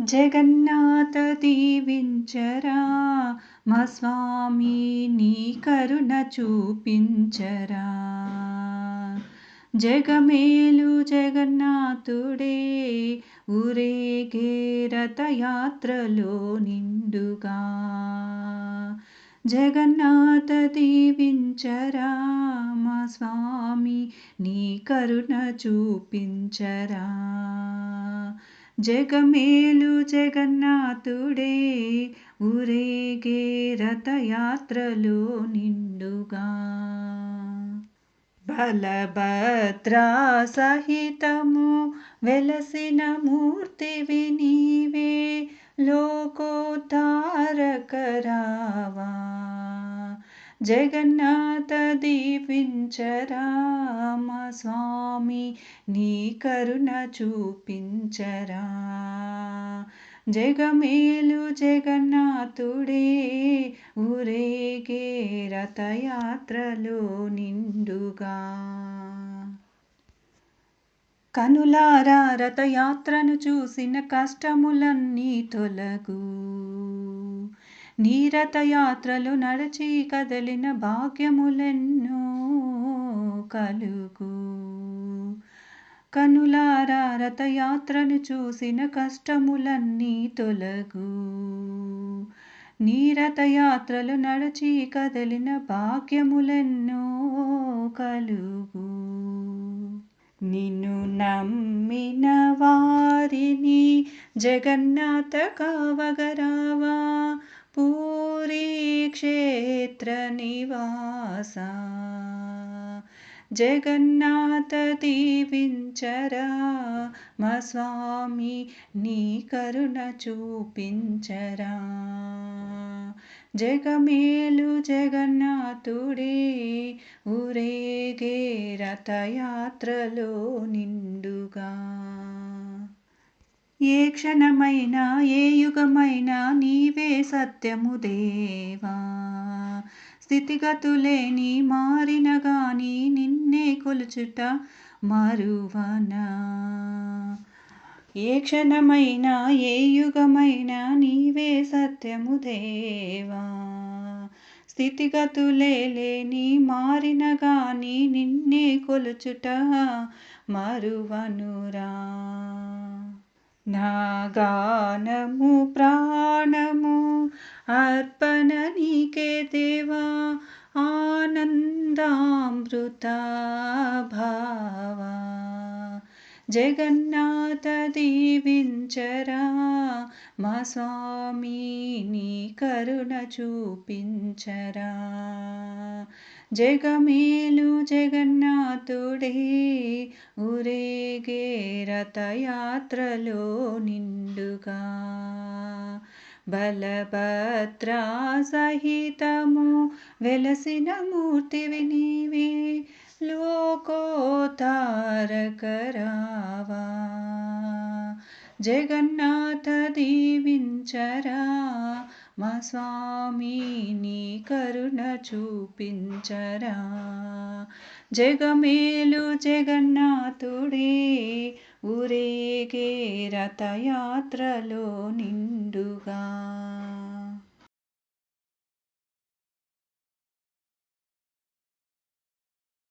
జగన్నాథ దీవించరా మా స్వామి నీ కరుణ చూపించరా. జగమేలు జగన్నాథుడే ఊరేగే రథయాత్రలో నిండుగా. జగన్నాథ దీవించరా మా స్వామి నీ కరుణ చూపించరా. జగమేలు జగన్నాథుడే ఊరేగే రథయాత్రలో నిండుగా. బలభద్రా సహితము వెలసిన మూర్తివి నీవే లోకోద్ధారకరావా. జగన్నాథ దీవించరా మా స్వామి నీ కరుణ చూపించరా. జగమేలు జగన్నాథుడే ఊరేగే రథయాత్రలో నిండుగా. కనులారా రథయాత్రను చూసిన కష్టములన్నీ తొలగు. నీ రథయాత్రలు నడచి కదలిన భాగ్యములెన్నో కలుగు. కనులారా రథయాత్రను చూసిన కష్టములన్నీ తొలగు. నీ రథయాత్రలు నడచి కదలిన భాగ్యములెన్నో కలుగు. నిన్ను నమ్మిన వారిని జగన్నాథ కావగరావా. పూరీ క్షేత్ర నివాస జగన్నాథ దీవించరా మా స్వామి నీ కరుణ చూపించరా. జగమేలు జగన్నాథుడే ఊరేగే రథయాత్రలో నిండుగా. ఏ క్షణమైనా ఏ యుగమైనా నీవే సత్యము దేవా. స్థితిగతులేని మారిన గాని నిన్నే కొలుచుట మరువనా. ఏ క్షణమైనా ఏ యుగమైనా నీవే సత్యము దేవా. స్థితిగతులేని మారిన గాని నిన్నే కొలుచుట మరువనురా. నా గానము ప్రాణము అర్పణ నీకే దేవా. ఆనందామృత భావా జగన్నాథ దీవించరా మా స్వామి నీ కరుణ చూపించరా. జగమేలు జగన్నాథుడే ఊరేగే రథయాత్రలో నిండుగా. బలభద్రా సహితము వెలసిన మూర్తివి నీవే లోకోద్ధారకరావా. జగన్నాథ దీవించరా మా స్వామి నీ కరుణ చూపించరా. జగమేలు జగన్నాథుడే ఊరేగే రథయాత్రలో నిండుగా.